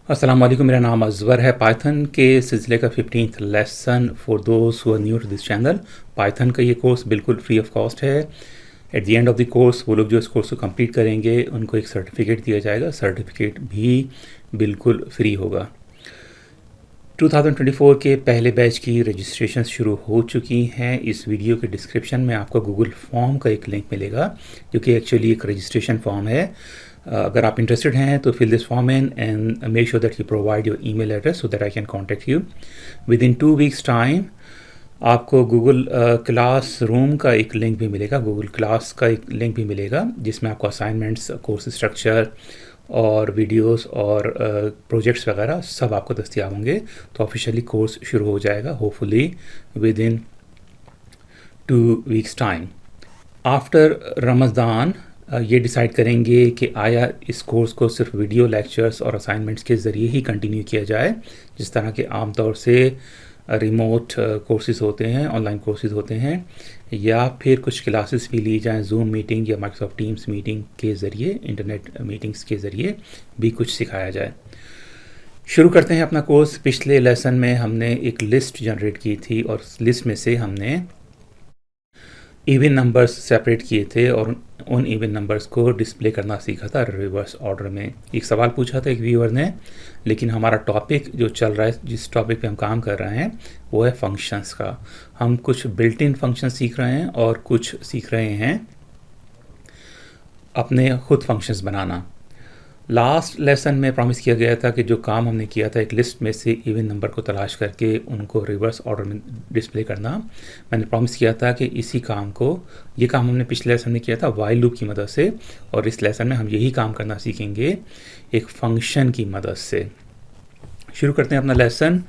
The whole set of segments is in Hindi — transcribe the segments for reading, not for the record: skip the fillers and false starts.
अस्सलाम वालेकुम, मेरा नाम अज़वर है। पाइथन के सिलसिले का 15th lesson for those who are new to this channel. Python का ये कोर्स बिल्कुल फ्री ऑफ कॉस्ट है। At the end of the course वो लोग जो इस कोर्स को कंप्लीट करेंगे उनको एक सर्टिफिकेट दिया जाएगा। सर्टिफिकेट भी बिल्कुल फ्री होगा। 2024 के पहले बैच की रजिस्ट्रेशन शुरू हो चुकी हैं। इस वीडियो के डिस्क्रिप्शन में आपको गूगल फॉर्म का एक लिंक मिलेगा जो कि एक्चुअली एक रजिस्ट्रेशन फॉर्म है। अगर आप इंटरेस्टेड हैं तो fill this form in and make sure that you provide your email address so that I can contact you within 2 weeks time. आपको गूगल क्लास रूम का एक लिंक भी मिलेगा, गूगल क्लास का एक लिंक भी मिलेगा जिसमें आपको असाइनमेंट्स, कोर्स स्ट्रक्चर और वीडियोस और प्रोजेक्ट्स वगैरह सब आपको दस्तियाब होंगे। तो ऑफिशियली कोर्स शुरू हो जाएगा hopefully with in 2 weeks time. After Ramzan ये डिसाइड करेंगे कि आया इस कोर्स को सिर्फ वीडियो लेक्चर्स और असाइनमेंट्स के ज़रिए ही कंटिन्यू किया जाए, जिस तरह के आमतौर से रिमोट कोर्सेज़ होते हैं, ऑनलाइन कोर्सेज़ होते हैं, या फिर कुछ क्लासेस भी ली जाएं जूम मीटिंग या माइक्रोसॉफ्ट टीम्स मीटिंग के ज़रिए, इंटरनेट मीटिंग्स के ज़रिए भी कुछ सिखाया जाए। शुरू करते हैं अपना कोर्स। पिछले लेसन में हमने एक लिस्ट जनरेट की थी और उस लिस्ट में से हमने इवन नंबर्स सेपरेट किए थे और उन इवन नंबर्स को डिस्प्ले करना सीखा था रिवर्स ऑर्डर में। एक सवाल पूछा था एक व्यूअर ने, लेकिन हमारा टॉपिक जो चल रहा है, जिस टॉपिक पे हम काम कर रहे हैं, वो है फंक्शंस का। हम कुछ बिल्ट इन फंक्शन सीख रहे हैं और कुछ सीख रहे हैं अपने खुद फंक्शंस बनाना। लास्ट लेसन में प्रॉमिस किया गया था कि जो काम हमने किया था एक लिस्ट में से इवन नंबर को तलाश करके उनको रिवर्स ऑर्डर में डिस्प्ले करना, मैंने प्रॉमिस किया था कि इसी काम को, ये काम हमने पिछले लेसन में किया था व्हाइल लूप की मदद से, और इस लेसन में हम यही काम करना सीखेंगे एक फंक्शन की मदद से। शुरू करते हैं अपना लेसन।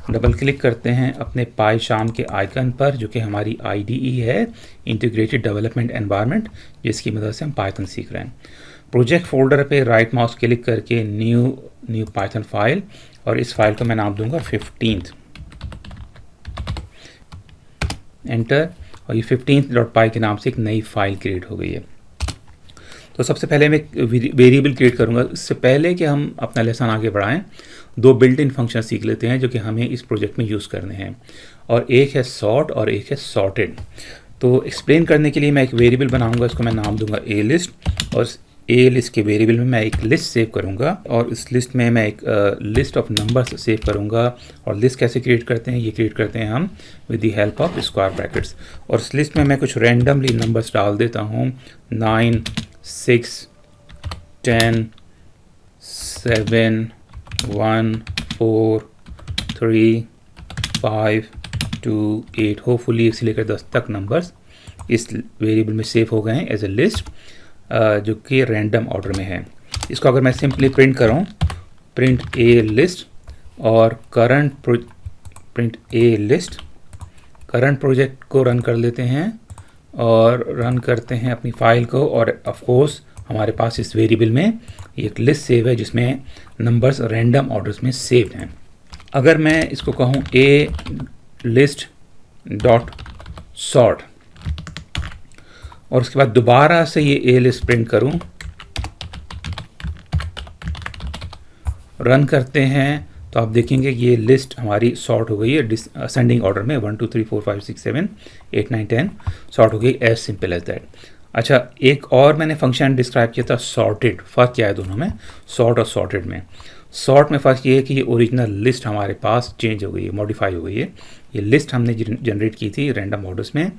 डबल क्लिक करते हैं अपने पाइथन के आइकन पर जो कि हमारी IDE है, इंटीग्रेटेड डेवलपमेंट एनवायरनमेंट, जिसकी मदद से हम पाइथन सीख रहे हैं। प्रोजेक्ट फोल्डर पे राइट माउस क्लिक करके न्यू पाइथन फाइल, और इस फाइल को मैं नाम दूंगा 15th। एंटर, और ये 15th.py के नाम से एक नई फाइल क्रिएट हो गई है। तो सबसे पहले मैं एक वेरिएबल क्रिएट करूंगा। इससे पहले कि हम अपना लेसन आगे बढ़ाएं, 2 बिल्ट इन फंक्शन सीख लेते हैं जो कि हमें इस प्रोजेक्ट में यूज़ करने हैं, और एक है सॉर्ट और एक है सॉर्टेड। तो एक्सप्लेन करने के लिए मैं एक वेरिएबल बनाऊंगा, इसको मैं नाम दूंगा ए लिस्ट, और ए लिस्ट के वेरिएबल में मैं एक लिस्ट सेव करूंगा, और इस लिस्ट में मैं एक लिस्ट ऑफ नंबर्स सेव करूंगा। और लिस्ट कैसे क्रिएट करते हैं, ये क्रिएट करते हैं हम with the help of square brackets. और इस लिस्ट में मैं कुछ रैंडमली नंबर्स डाल देता हूँ, 9, 6, 10, 7, 1, 4, 3, 5, 2, 8, होपफुली इसे लेकर 10 तक नंबर्स इस वेरिएबल में सेव हो गए हैं एज ए लिस्ट, जो कि रैंडम ऑर्डर में है। इसको अगर मैं सिंपली प्रिंट करूं, प्रिंट ए लिस्ट और प्रिंट ए लिस्ट, करंट प्रोजेक्ट को रन कर लेते हैं और रन करते हैं अपनी फाइल को, और ऑफ कोर्स हमारे पास इस वेरिएबल में एक लिस्ट सेव है जिसमें नंबर्स रैंडम ऑर्डर्स में सेव्ड हैं। अगर मैं इसको कहूँ ए लिस्ट डॉट सॉर्ट, और उसके बाद दोबारा से ये ए लिस्ट प्रिंट करूं, रन करते हैं, तो आप देखेंगे कि ये लिस्ट हमारी सॉर्ट हो गई है असेंडिंग ऑर्डर में, 1 2 3 4 5 6 7 8 9 10 सॉर्ट हो गई, एज सिंपल एज दैट। अच्छा, एक और मैंने फंक्शन डिस्क्राइब किया था सॉर्टेड। फ़र्क क्या है दोनों में, सॉर्ट और सॉर्टेड में? सॉर्ट में फ़र्क ये है कि ये ओरिजिनल लिस्ट हमारे पास चेंज हो गई है, मॉडिफाई हो गई है। ये लिस्ट हमने जनरेट की थी रैंडम ऑर्डर्स में,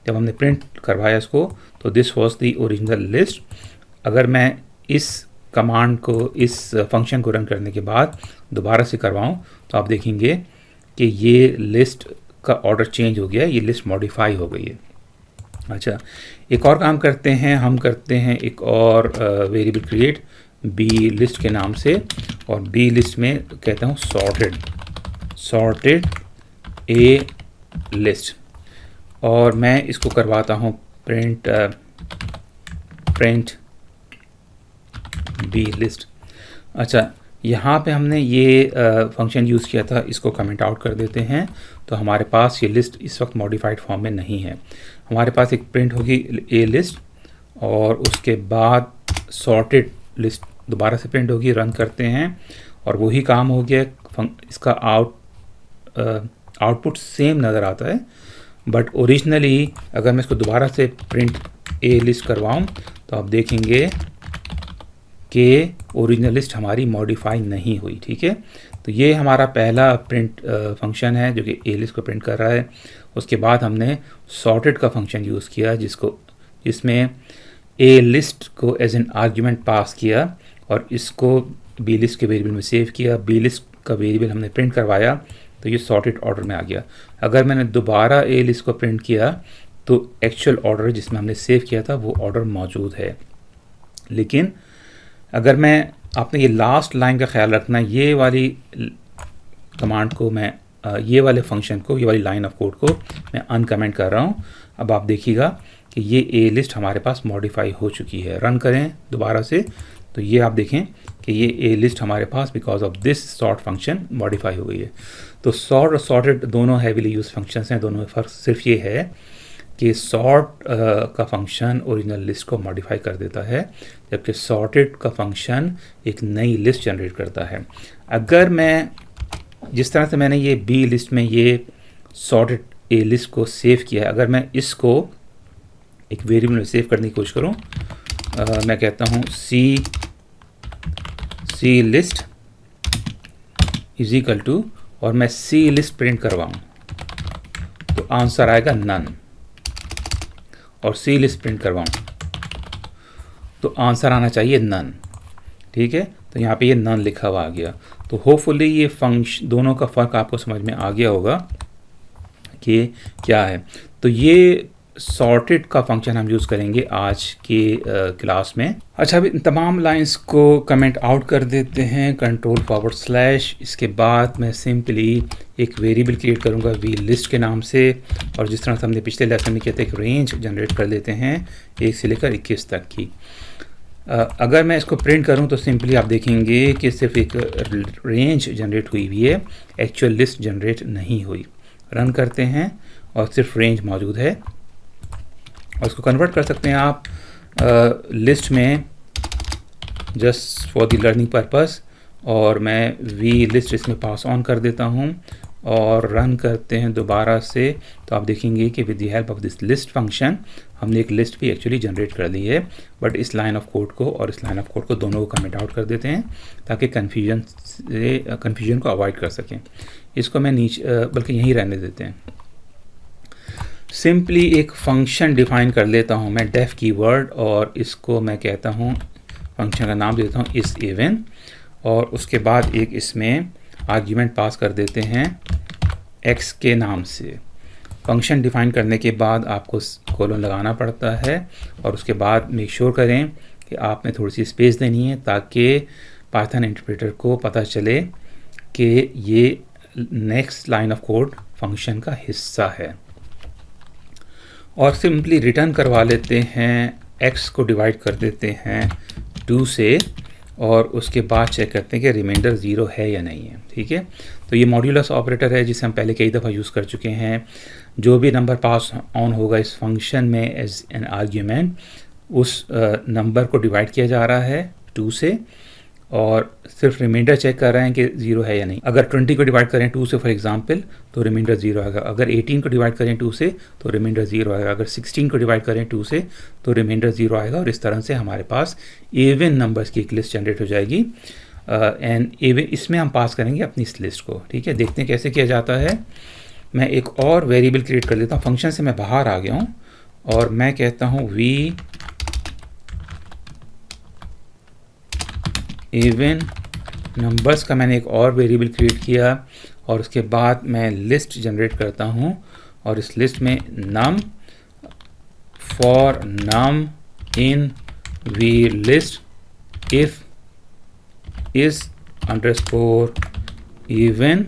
जब हमने प्रिंट करवाया इसको, तो this was the original list. अगर मैं इस कमांड को, इस फंक्शन को रन करने के बाद दोबारा से करवाऊँ, तो आप देखेंगे कि ये लिस्ट का ऑर्डर चेंज हो गया है, ये लिस्ट मॉडिफाई हो गई है। अच्छा, एक और काम करते हैं, हम करते हैं एक और वेरिएबल क्रिएट बी लिस्ट के नाम से, और बी लिस्ट में कहता हूँ सॉर्टेड ए लिस्ट, और मैं इसको करवाता हूँ प्रिंट बी लिस्ट। अच्छा, यहाँ पे हमने ये फंक्शन यूज़ किया था, इसको कमेंट आउट कर देते हैं, तो हमारे पास ये लिस्ट इस वक्त मॉडिफाइड फॉर्म में नहीं है। हमारे पास एक प्रिंट होगी ए लिस्ट और उसके बाद सॉर्टेड लिस्ट दोबारा से प्रिंट होगी, रन करते हैं और वही काम हो गया। इसका आउटपुट सेम नज़र आता है, बट ओरिजिनली अगर मैं इसको दोबारा से प्रिंट ए लिस्ट करवाऊँ तो आप देखेंगे कि ओरिजिनल लिस्ट हमारी मॉडिफाई नहीं हुई। ठीक है, तो ये हमारा पहला प्रिंट फंक्शन है जो कि ए लिस्ट को प्रिंट कर रहा है। उसके बाद हमने सॉर्टेड का फंक्शन यूज़ किया जिसमें ए लिस्ट को एज एन आर्ग्यूमेंट पास किया और इसको बी लिस्ट के वेरिएबल में सेव किया। बी लिस्ट का वेरिएबल हमने प्रिंट करवाया तो ये सॉर्टेड ऑर्डर में आ गया। अगर मैंने दोबारा ए लिस्ट को प्रिंट किया तो एक्चुअल ऑर्डर जिसमें हमने सेव किया था वो ऑर्डर मौजूद है। लेकिन अगर मैं, आपने ये लास्ट लाइन का ख्याल रखना, ये वाली कमांड को मैं ये वाले फंक्शन को, ये वाली लाइन ऑफ कोड को मैं अनकमेंट कर रहा हूँ। अब आप देखिएगा कि ये ए लिस्ट हमारे पास मॉडिफाई हो चुकी है। रन करें दोबारा से तो ये आप देखें कि ये ए लिस्ट हमारे पास because of this sort function modify हो गई है। तो सॉर्ट और सॉर्टेड दोनों हैवीली यूज फंक्शंस हैं, दोनों में फ़र्क सिर्फ ये है कि सॉर्ट का फंक्शन ओरिजिनल लिस्ट को मॉडिफाई कर देता है, जबकि सॉर्टेड का फंक्शन एक नई लिस्ट जनरेट करता है। अगर मैं जिस तरह से मैंने ये बी लिस्ट में ये सॉर्टेड ए लिस्ट को सेव किया है, अगर मैं इसको एक वेरिएबल में सेव करने की कोशिश करूँ, मैं कहता हूँ सी लिस्ट इज इक्वल टू, और मैं सी लिस्ट प्रिंट करवाऊँ तो आंसर आएगा नन, और सी लिस्ट प्रिंट करवाऊँ तो आंसर आना चाहिए नन। ठीक है, तो यहाँ पे ये नन लिखा हुआ आ गया। तो होपफुली ये फंक्शन दोनों का फ़र्क आपको समझ में आ गया होगा कि क्या है। तो ये सॉर्टेड का फंक्शन हम यूज़ करेंगे आज के क्लास में। अच्छा, अभी तमाम लाइंस को कमेंट आउट कर देते हैं, कंट्रोल/। इसके बाद मैं सिंपली एक वेरिएबल क्रिएट करूंगा वी लिस्ट के नाम से, और जिस तरह से हमने पिछले लेसन में किया था एक रेंज जनरेट कर लेते हैं 1 से लेकर 21 तक की। अगर मैं इसको प्रिंट करूं तो सिंपली आप देखेंगे कि सिर्फ एक रेंज जनरेट हुई हुई है, एक्चुअल लिस्ट जनरेट नहीं हुई। रन करते हैं और सिर्फ रेंज मौजूद है, और इसको कन्वर्ट कर सकते हैं आप लिस्ट में just for the learning purpose, और मैं वी लिस्ट इसमें पास ऑन कर देता हूं और रन करते हैं दोबारा से। तो आप देखेंगे कि with the help of this list function हमने एक लिस्ट भी एक्चुअली जनरेट कर ली है। बट इस लाइन ऑफ कोड को और इस लाइन ऑफ कोड को दोनों को कमेंट आउट कर देते हैं ताकि कन्फ्यूजन को अवॉइड कर सकें। इसको मैं नीचे बल्कि यहीं रहने देते हैं। सिंपली एक फंक्शन डिफाइन कर लेता हूं मैं, डेफ कीवर्ड, और इसको मैं कहता हूं, फंक्शन का नाम देता हूं इस इवन, और उसके बाद एक इसमें आर्ग्यूमेंट पास कर देते हैं x के नाम से। फंक्शन डिफाइन करने के बाद आपको कोलन लगाना पड़ता है, और उसके बाद मेक श्योर करें कि आपने थोड़ी सी स्पेस देनी है ताकि पाइथन इंटरप्रेटर को पता चले कि ये next line of code function का हिस्सा है। और सिंपली रिटर्न करवा लेते हैं, x को डिवाइड कर देते हैं 2 से, और उसके बाद चेक करते हैं कि रिमाइंडर 0 है या नहीं है। ठीक है, तो ये मॉड्यूलस ऑपरेटर है जिसे हम पहले कई दफ़ा यूज़ कर चुके हैं। जो भी नंबर पास ऑन होगा इस फंक्शन में एज एन आर्ग्यूमेंट, उस नंबर को डिवाइड किया जा रहा है 2 से, और सिर्फ रिमाइंडर चेक कर रहे हैं कि 0 है या नहीं। अगर 20 को डिवाइड करें 2 से फॉर एग्जांपल तो रिमाइंडर 0 आएगा। अगर 18 को डिवाइड करें 2 से तो रिमाइंडर 0 आएगा। अगर 16 को डिवाइड करें 2 से तो रिमाइंडर 0 आएगा। और इस तरह से हमारे पास इवन नंबर्स की एक लिस्ट जनरेट हो जाएगी, एंड इवन इसमें हम पास करेंगे अपनी इस लिस्ट को। ठीक है, देखते हैं कैसे किया जाता है। मैं एक और वेरिएबल क्रिएट कर लेता हूँ, फंक्शन से मैं बाहर आ गया हूँ, और मैं कहता हूँ वी इवन नंबर्स का मैंने एक और वेरिएबल क्रिएट किया, और उसके बाद मैं लिस्ट जनरेट करता हूँ, और इस लिस्ट में num for num in we list if is underscore even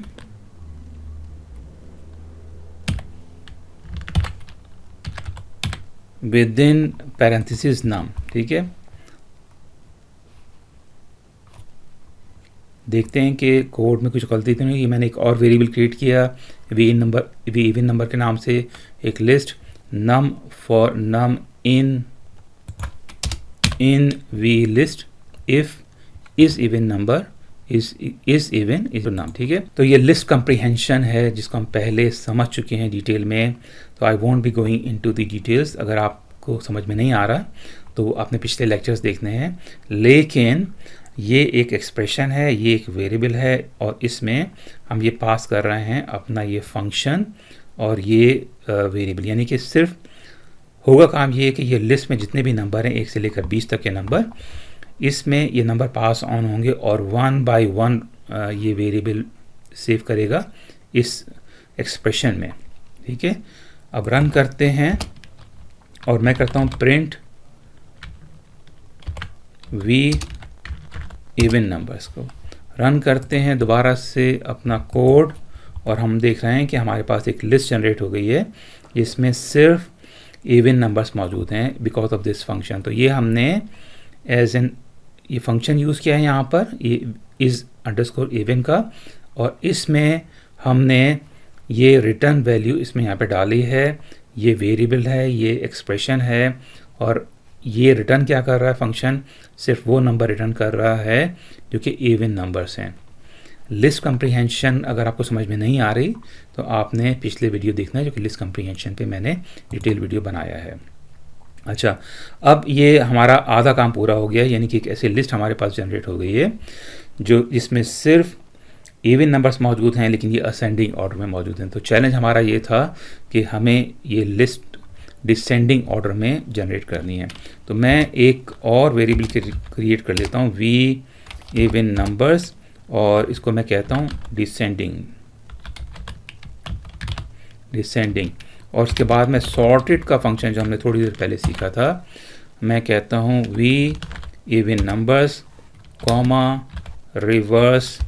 within parenthesis num. ठीक है, देखते हैं कि कोड में कुछ गलती तो नहीं। मैंने एक और वेरिएबल क्रिएट किया वी इवन नंबर के नाम से, एक list num for num in we list if is even number is even is नाम, ठीक है। तो ये लिस्ट कम्प्रीहेंशन है जिसको हम पहले समझ चुके हैं डिटेल में, तो I won't be going into the details. अगर आपको समझ में नहीं आ रहा तो आपने पिछले लेक्चर्स देखने हैं, लेकिन ये एक एक्सप्रेशन है, ये एक वेरिएबल है और इसमें हम ये पास कर रहे हैं अपना ये फंक्शन और ये वेरिएबल, यानी कि सिर्फ होगा काम ये कि ये लिस्ट में जितने भी नंबर हैं 1 से लेकर 20 तक के नंबर, इसमें ये नंबर पास ऑन होंगे और 1 बाय 1 ये वेरिएबल सेव करेगा इस एक्सप्रेशन में, ठीक है। अब रन करते हैं और मैं करता हूँ प्रिंट वी इवन नंबर्स को। रन करते हैं दोबारा से अपना कोड और हम देख रहे हैं कि हमारे पास एक लिस्ट जनरेट हो गई है जिसमें सिर्फ इवन नंबर्स मौजूद हैं बिकॉज ऑफ दिस फंक्शन। तो ये हमने एज एन ये फंक्शन यूज़ किया है यहाँ पर, ये इज़ अंडरस्कोर इवन का, और इसमें हमने ये रिटर्न वैल्यू इसमें यहाँ पे डाली है। ये वेरिएबल है, ये एक्सप्रेशन है और ये रिटर्न क्या कर रहा है फंक्शन, सिर्फ वो नंबर रिटर्न कर रहा है जो कि इवन नंबर्स हैं। लिस्ट कम्प्रीहेंशन अगर आपको समझ में नहीं आ रही तो आपने पिछले वीडियो देखना है जो कि लिस्ट कम्प्रीहेंशन पे मैंने डिटेल वीडियो बनाया है। अच्छा, अब ये हमारा आधा काम पूरा हो गया, यानी कि एक ऐसी लिस्ट हमारे पास जनरेट हो गई है जो जिसमें सिर्फ इवन नंबर्स मौजूद हैं लेकिन ये असेंडिंग ऑर्डर में मौजूद हैं। तो चैलेंज हमारा ये था कि हमें ये लिस्ट डिसेंडिंग ऑर्डर में जनरेट करनी है। तो मैं एक और वेरिएबल क्रिएट कर लेता हूँ वी इवन नंबर्स और इसको मैं कहता हूँ डिसेंडिंग और उसके बाद मैं सॉर्टेड का फंक्शन जो हमने थोड़ी देर पहले सीखा था, मैं कहता हूँ v even numbers comma reverse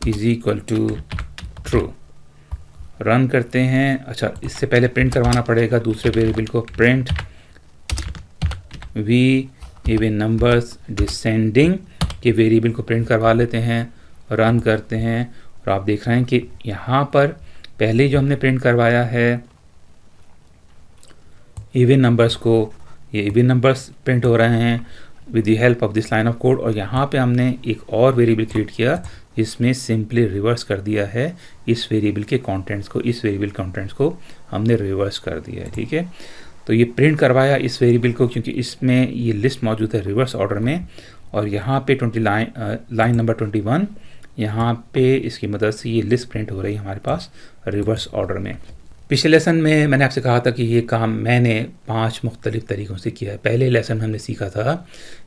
is equal to true. Run करते हैं। अच्छा, इससे पहले प्रिंट करवाना पड़ेगा दूसरे वेरिएबल को, print we even numbers descending के वेरिएबल को प्रिंट करवा लेते हैं। रन करते हैं और आप देख रहे हैं कि यहाँ पर पहले जो हमने प्रिंट करवाया है इवन नंबर्स को, ये इवन नंबर्स प्रिंट हो रहे हैं with the help of this line of code, और यहाँ पे हमने एक और वेरिएबल क्रिएट किया जिसमें सिंपली रिवर्स कर दिया है इस वेरिएबल के कंटेंट्स को, इस वेरिएबल कंटेंट्स को हमने रिवर्स कर दिया है, ठीक है। तो ये प्रिंट करवाया इस वेरिएबल को क्योंकि इसमें ये लिस्ट मौजूद है रिवर्स ऑर्डर में, और यहाँ पे लाइन नंबर 21 यहाँ पे इसकी मदद से ये लिस्ट प्रिंट हो रही है हमारे पास रिवर्स ऑर्डर में। पिछले लेसन में मैंने आपसे कहा था कि ये काम मैंने 5 मुख्तलिफ तरीक़ों से किया है। पहले लेसन में हमने सीखा था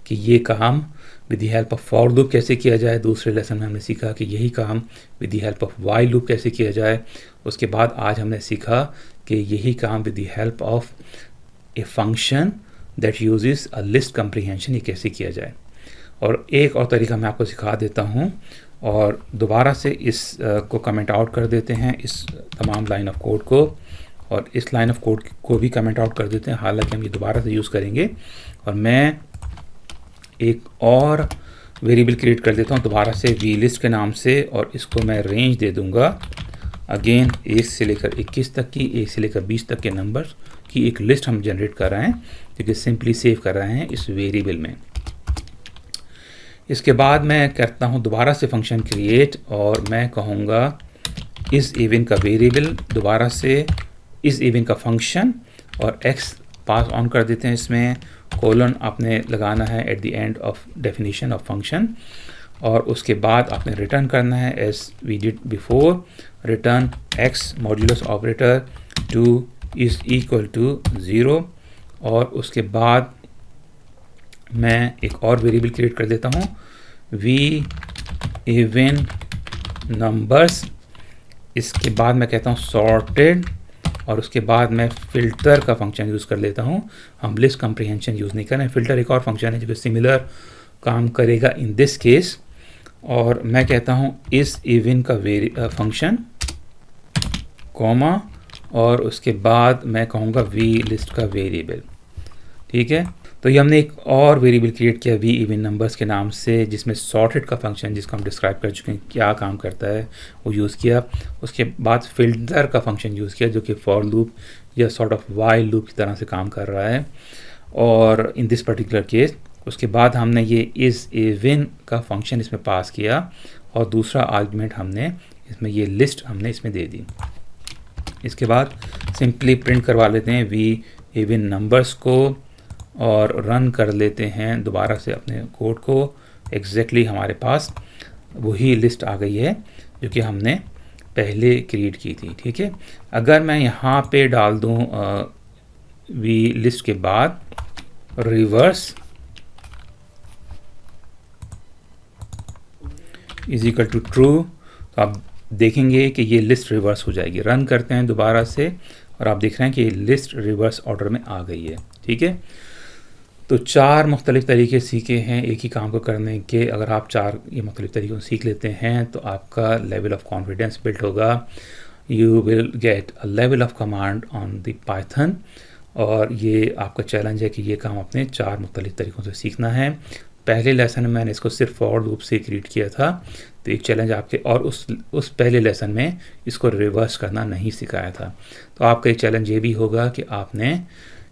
कि ये काम with the help of for loop कैसे किया जाए, दूसरे लेसन में हमने सीखा कि यही काम with the help of while loop कैसे किया जाए, उसके बाद आज हमने सीखा कि यही काम with the help of a function that uses a list comprehension ये कैसे किया जाए। और एक और तरीका मैं आपको सिखा देता हूँ और दोबारा से इस को कमेंट आउट कर देते हैं, इस तमाम लाइन ऑफ कोड को, और इस लाइन ऑफ कोड को भी कमेंट आउट कर देते हैं, हालांकि हम ये दोबारा से यूज़ करेंगे। और मैं एक और वेरिएबल क्रिएट कर देता हूँ दोबारा से वी लिस्ट के नाम से, और इसको मैं रेंज दे दूँगा अगेन 1 से लेकर 21 तक की, 1 से लेकर 20 तक के नंबर की एक लिस्ट हम जनरेट कर रहे हैं क्योंकि सिंपली सेव कर रहे हैं इस वेरिएबल में। इसके बाद मैं करता हूँ दोबारा से फंक्शन क्रिएट और मैं कहूँगा इस इवन का वेरिएबल, दोबारा से इस इवन का फंक्शन, और x पास ऑन कर देते हैं, इसमें कोलन आपने लगाना है at the end of definition of function, और उसके बाद आपने रिटर्न करना है as we did before, return x modulus operator 2 is equal to 0, और उसके बाद मैं एक और वेरिएबल क्रिएट कर देता हूँ वी इवन नंबर्स, इसके बाद मैं कहता हूँ सॉर्टेड, और उसके बाद मैं फ़िल्टर का फंक्शन यूज़ कर लेता हूँ। हम लिस्ट कम्प्रीहेंशन यूज़ नहीं कर रहे हैं, फ़िल्टर एक और फंक्शन है जो कि सिमिलर काम करेगा इन दिस केस, और मैं कहता हूँ इस इवन का फंक्शन कॉमा, और उसके बाद मैं कहूँगा वी लिस्ट का वेरिएबल, ठीक है। तो ये हमने एक और वेरिएबल क्रिएट किया वी इवन नंबर्स के नाम से, जिसमें सॉर्टेड का फंक्शन जिसको हम डिस्क्राइब कर चुके हैं क्या काम करता है वो यूज़ किया। उसके बाद फिल्टर का फंक्शन यूज़ किया जो कि फॉर लूप या सॉर्ट ऑफ व्हाइल लूप की तरह से काम कर रहा है, और इन दिस पर्टिकुलर केस उसके बाद हमने ये इज़ इवन का फंक्शन इसमें पास किया और दूसरा आर्गुमेंट हमने इसमें ये लिस्ट हमने इसमें दे दी। इसके बाद सिंपली प्रिंट करवा लेते हैं वी इवन नंबर्स को और रन कर लेते हैं दोबारा से अपने कोड को। एग्जैक्टली हमारे पास वही लिस्ट आ गई है जो कि हमने पहले क्रिएट की थी। ठीक है, अगर मैं यहाँ पे डाल दूँ वी लिस्ट के बाद reverse is equal to true, तो आप देखेंगे कि ये लिस्ट रिवर्स हो जाएगी। रन करते हैं दोबारा से और आप देख रहे हैं कि ये लिस्ट रिवर्स ऑर्डर में आ गई है। ठीक है, तो 4 मुख्तलिफ तरीके सीखे हैं एक ही काम को करने के। अगर आप 4 ये मुख्तलिफ तरीक़ों से सीख लेते हैं तो आपका लेवल ऑफ कॉन्फिडेंस बिल्ड होगा। You will get a level of command on the Python, और ये आपका चैलेंज है कि ये काम अपने 4 मुख्तलिफ तरीक़ों से सीखना है। पहले लेसन में मैंने इसको सिर्फ फॉर लूप से क्रिएट किया था, तो एक चैलेंज आपके, और उस पहले लेसन में इसको रिवर्स करना नहीं सिखाया था। तो आपका एक चैलेंज ये भी होगा कि आपने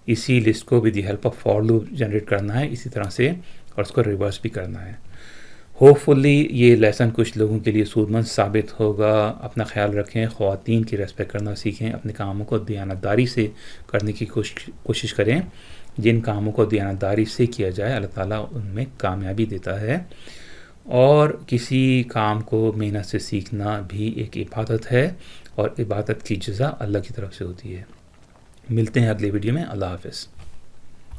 इसी लिस्ट को with the help of for loop generate करना है इसी तरह से, और उसको रिवर्स भी करना है। होपफुली ये लेसन कुछ लोगों के लिए सूदमंद साबित होगा। अपना ख्याल रखें, ख़वातीन की रेस्पेक्ट करना सीखें, अपने कामों को दयानतदारी से करने की कोशिश करें। जिन कामों को दयानतदारी से किया जाए अल्लाह ताला उनमें कामयाबी देता है, और किसी काम को मेहनत से सीखना भी एक इबादत है, और इबादत की जज़ा अल्लाह की तरफ से होती है। मिलते हैं अगले वीडियो में। अल्लाह हाफ़िज़।